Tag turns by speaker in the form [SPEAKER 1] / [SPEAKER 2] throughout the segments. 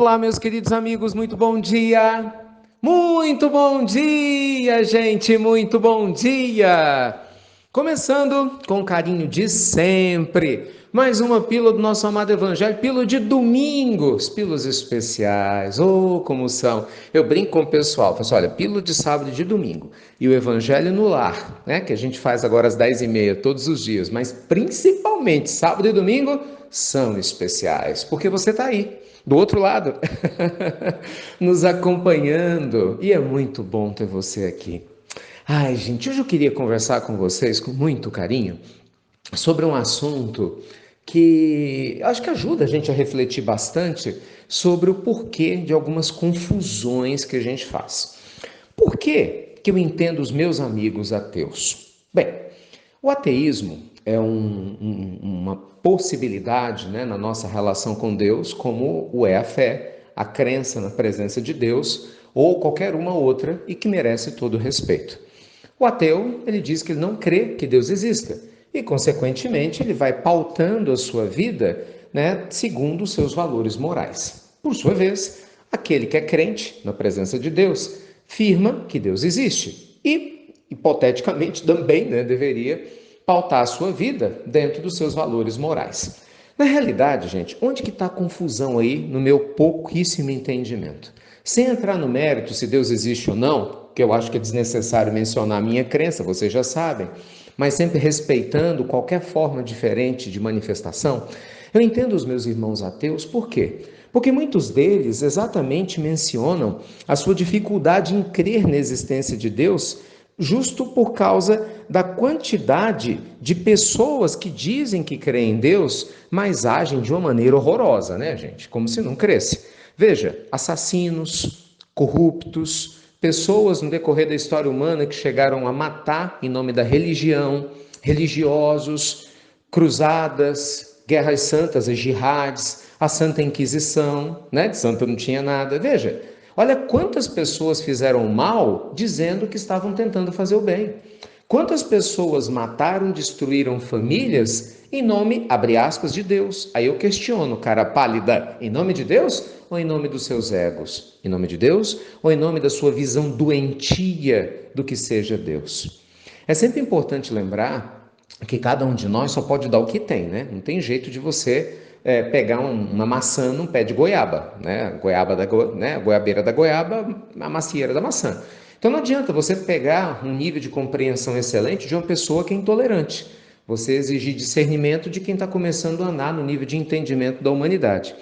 [SPEAKER 1] Olá, meus queridos amigos, muito bom dia! Muito bom dia, gente, muito bom dia! Começando com o carinho de sempre, mais uma pílula do nosso amado Evangelho, pílula de domingos, pílulas especiais, oh, como são! Eu brinco com o pessoal, falo assim, olha, pílula de sábado e de domingo, e o Evangelho no lar, né, que a gente faz agora às 10h30 todos os dias, mas principalmente sábado e domingo são especiais, porque você está aí do outro lado, nos acompanhando. E é muito bom ter você aqui. Ai, gente, hoje eu queria conversar com vocês com muito carinho sobre um assunto que acho que ajuda a gente a refletir bastante sobre o porquê de algumas confusões que a gente faz. Por que eu entendo os meus amigos ateus? Bem, o ateísmo é uma possibilidade, né, na nossa relação com Deus, como o é a fé, a crença na presença de Deus ou qualquer uma outra e que merece todo o respeito. O ateu, ele diz que ele não crê que Deus exista e, consequentemente, ele vai pautando a sua vida, né, segundo os seus valores morais. Por sua vez, aquele que é crente na presença de Deus afirma que Deus existe e, hipoteticamente, também, né, deveria pautar a sua vida dentro dos seus valores morais. Na realidade, gente, onde que está a confusão aí no meu pouquíssimo entendimento? Sem entrar no mérito se Deus existe ou não, que eu acho que é desnecessário mencionar a minha crença, vocês já sabem, mas sempre respeitando qualquer forma diferente de manifestação, eu entendo os meus irmãos ateus, por quê? Porque muitos deles exatamente mencionam a sua dificuldade em crer na existência de Deus, justo por causa da quantidade de pessoas que dizem que creem em Deus, mas agem de uma maneira horrorosa, né, gente? Como se não cresce. Veja, assassinos, corruptos, pessoas no decorrer da história humana que chegaram a matar em nome da religião, religiosos, cruzadas, guerras santas, as jihadis, a Santa Inquisição, né? De santa não tinha nada. Veja, olha quantas pessoas fizeram mal dizendo que estavam tentando fazer o bem. Quantas pessoas mataram, destruíram famílias em nome, abre aspas, de Deus. Aí eu questiono, cara pálida, em nome de Deus ou em nome dos seus egos? Em nome de Deus ou em nome da sua visão doentia do que seja Deus? É sempre importante lembrar que cada um de nós só pode dar o que tem, né? Não tem jeito de você pegar uma maçã num pé de goiaba, né? A goiabeira da goiaba, a macieira da maçã. Então não adianta você pegar um nível de compreensão excelente de uma pessoa que é intolerante. Você exigir discernimento de quem está começando a andar no nível de entendimento da humanidade.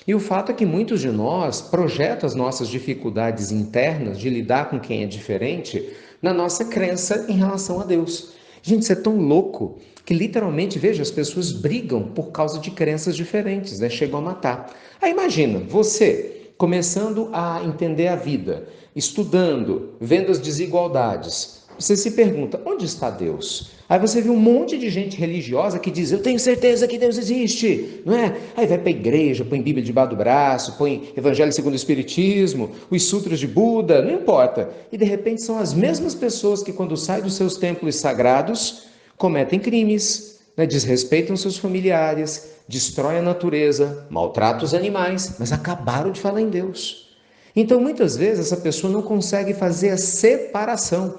[SPEAKER 1] E o fato é que muitos de nós projetam as nossas dificuldades internas de lidar com quem é diferente na nossa crença em relação a Deus. Gente, isso é tão louco que literalmente, veja, as pessoas brigam por causa de crenças diferentes, né? Chegam a matar. Aí imagina, você começando a entender a vida, estudando, vendo as desigualdades, você se pergunta, onde está Deus? Aí você vê um monte de gente religiosa que diz, eu tenho certeza que Deus existe, não é? Aí vai para a igreja, põe Bíblia debaixo do braço, põe Evangelho segundo o Espiritismo, os sutras de Buda, não importa. E de repente são as mesmas pessoas que quando saem dos seus templos sagrados, cometem crimes, né? Desrespeitam seus familiares, destroem a natureza, maltratam os animais, mas acabaram de falar em Deus. Então, muitas vezes, essa pessoa não consegue fazer a separação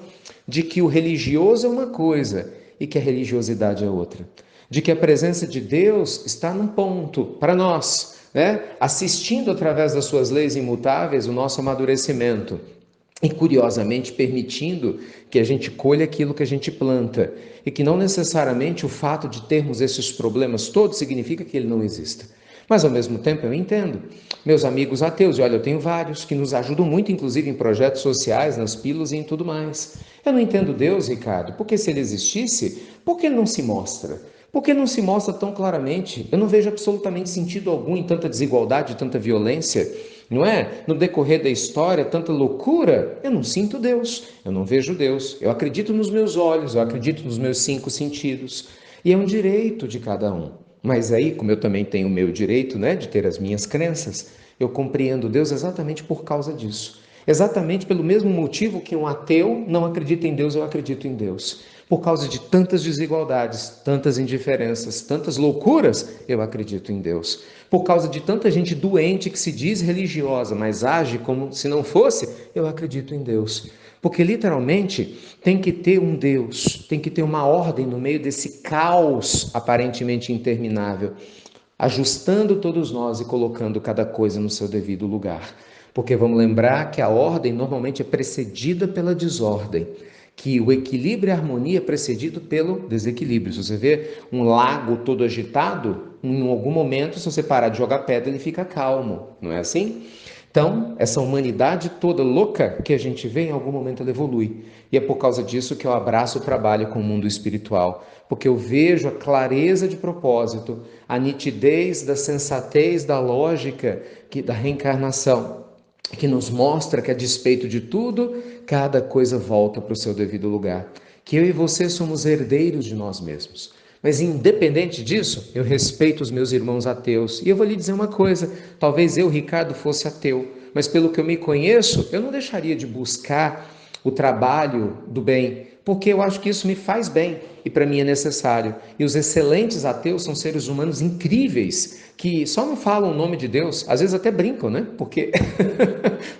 [SPEAKER 1] de que o religioso é uma coisa e que a religiosidade é outra. De que a presença de Deus está num ponto para nós, né? Assistindo através das suas leis imutáveis o nosso amadurecimento. E curiosamente permitindo que a gente colha aquilo que a gente planta. E que não necessariamente o fato de termos esses problemas todos significa que ele não exista. Mas ao mesmo tempo eu entendo. Meus amigos ateus, e olha, eu tenho vários que nos ajudam muito, inclusive em projetos sociais, nas pílulas e em tudo mais. Eu não entendo Deus, Ricardo, porque se ele existisse, por que ele não se mostra? Por que não se mostra tão claramente? Eu não vejo absolutamente sentido algum em tanta desigualdade, tanta violência, não é? No decorrer da história, tanta loucura. Eu não sinto Deus, eu não vejo Deus. Eu acredito nos meus olhos, eu acredito nos meus 5 sentidos. E é um direito de cada um. Mas aí, como eu também tenho o meu direito, né, de ter as minhas crenças, eu compreendo Deus exatamente por causa disso. Exatamente pelo mesmo motivo que um ateu não acredita em Deus, eu acredito em Deus. Por causa de tantas desigualdades, tantas indiferenças, tantas loucuras, eu acredito em Deus. Por causa de tanta gente doente que se diz religiosa, mas age como se não fosse, eu acredito em Deus. Porque literalmente tem que ter um Deus, tem que ter uma ordem no meio desse caos aparentemente interminável, ajustando todos nós e colocando cada coisa no seu devido lugar. Porque vamos lembrar que a ordem normalmente é precedida pela desordem, que o equilíbrio e a harmonia é precedido pelo desequilíbrio. Se você vê um lago todo agitado, em algum momento, se você parar de jogar pedra, ele fica calmo, não é assim? Então, essa humanidade toda louca que a gente vê, em algum momento ela evolui. E é por causa disso que eu abraço o trabalho com o mundo espiritual, porque eu vejo a clareza de propósito, a nitidez da sensatez, da lógica da reencarnação, que nos mostra que, a despeito de tudo, cada coisa volta para o seu devido lugar. Que eu e você somos herdeiros de nós mesmos. Mas independente disso, eu respeito os meus irmãos ateus. E eu vou lhe dizer uma coisa, talvez eu, Ricardo, fosse ateu, mas pelo que eu me conheço, eu não deixaria de buscar o trabalho do bem, porque eu acho que isso me faz bem e para mim é necessário. E os excelentes ateus são seres humanos incríveis, que só não falam o nome de Deus, às vezes até brincam, né? Porque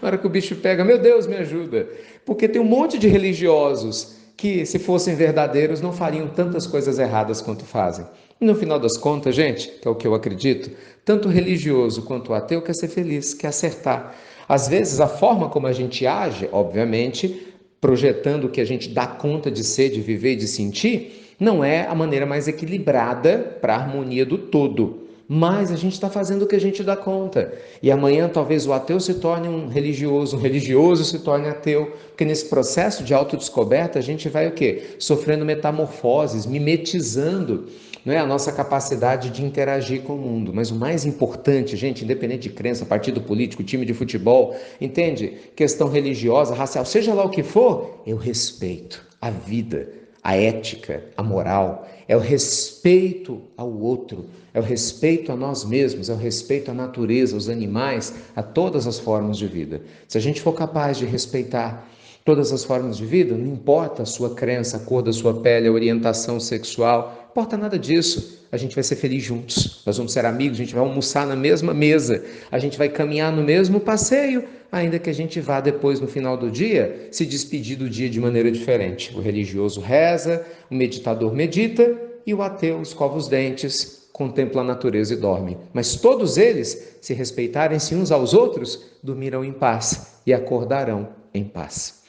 [SPEAKER 1] na hora que o bicho pega, meu Deus, me ajuda. Porque tem um monte de religiosos que, se fossem verdadeiros, não fariam tantas coisas erradas quanto fazem. E no final das contas, gente, que é o que eu acredito, tanto o religioso quanto o ateu quer ser feliz, quer acertar. Às vezes, a forma como a gente age, obviamente, projetando o que a gente dá conta de ser, de viver e de sentir, não é a maneira mais equilibrada para a harmonia do todo. Mas a gente está fazendo o que a gente dá conta. E amanhã talvez o ateu se torne um religioso se torne ateu, porque nesse processo de autodescoberta a gente vai o quê? Sofrendo metamorfoses, mimetizando, não é, a nossa capacidade de interagir com o mundo. Mas o mais importante, gente, independente de crença, partido político, time de futebol, entende? Questão religiosa, racial, seja lá o que for, eu respeito a vida, a ética, a moral, é o respeito ao outro, é o respeito a nós mesmos, é o respeito à natureza, aos animais, a todas as formas de vida. Se a gente for capaz de respeitar todas as formas de vida, não importa a sua crença, a cor da sua pele, a orientação sexual, não importa nada disso. A gente vai ser feliz juntos, nós vamos ser amigos, a gente vai almoçar na mesma mesa, a gente vai caminhar no mesmo passeio, ainda que a gente vá depois, no final do dia, se despedir do dia de maneira diferente. O religioso reza, o meditador medita e o ateu escova os dentes, contempla a natureza e dorme. Mas todos eles, se respeitarem-se uns aos outros, dormirão em paz e acordarão em paz.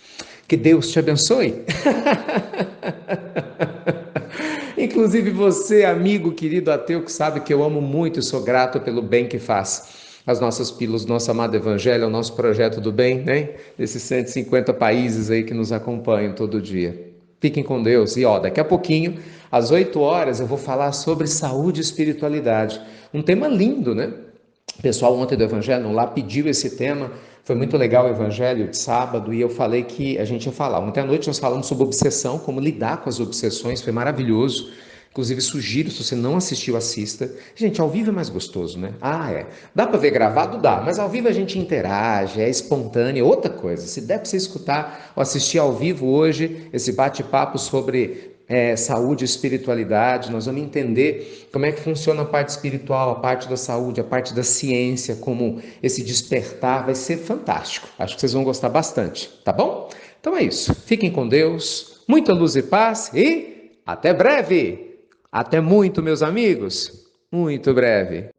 [SPEAKER 1] Que Deus te abençoe. Inclusive você, amigo querido ateu, que sabe que eu amo muito e sou grato pelo bem que faz. As nossas pílulas do nosso amado Evangelho, o nosso projeto do bem, né? Desses 150 países aí que nos acompanham todo dia. Fiquem com Deus. E daqui a pouquinho, às 8 horas, eu vou falar sobre saúde e espiritualidade. Um tema lindo, né? O pessoal ontem do Evangelho lá pediu esse tema. Foi muito legal o Evangelho de sábado e eu falei que a gente ia falar. Ontem à noite nós falamos sobre obsessão, como lidar com as obsessões, foi maravilhoso. Inclusive sugiro, se você não assistiu, assista. Gente, ao vivo é mais gostoso, né? Dá para ver gravado? Dá, mas ao vivo a gente interage, é espontâneo, outra coisa. Se der para você escutar ou assistir ao vivo hoje, esse bate-papo sobre saúde e espiritualidade, nós vamos entender como é que funciona a parte espiritual, a parte da saúde, a parte da ciência, como esse despertar vai ser fantástico. Acho que vocês vão gostar bastante, tá bom? Então é isso. Fiquem com Deus, muita luz e paz e até breve! Até muito, meus amigos, muito breve.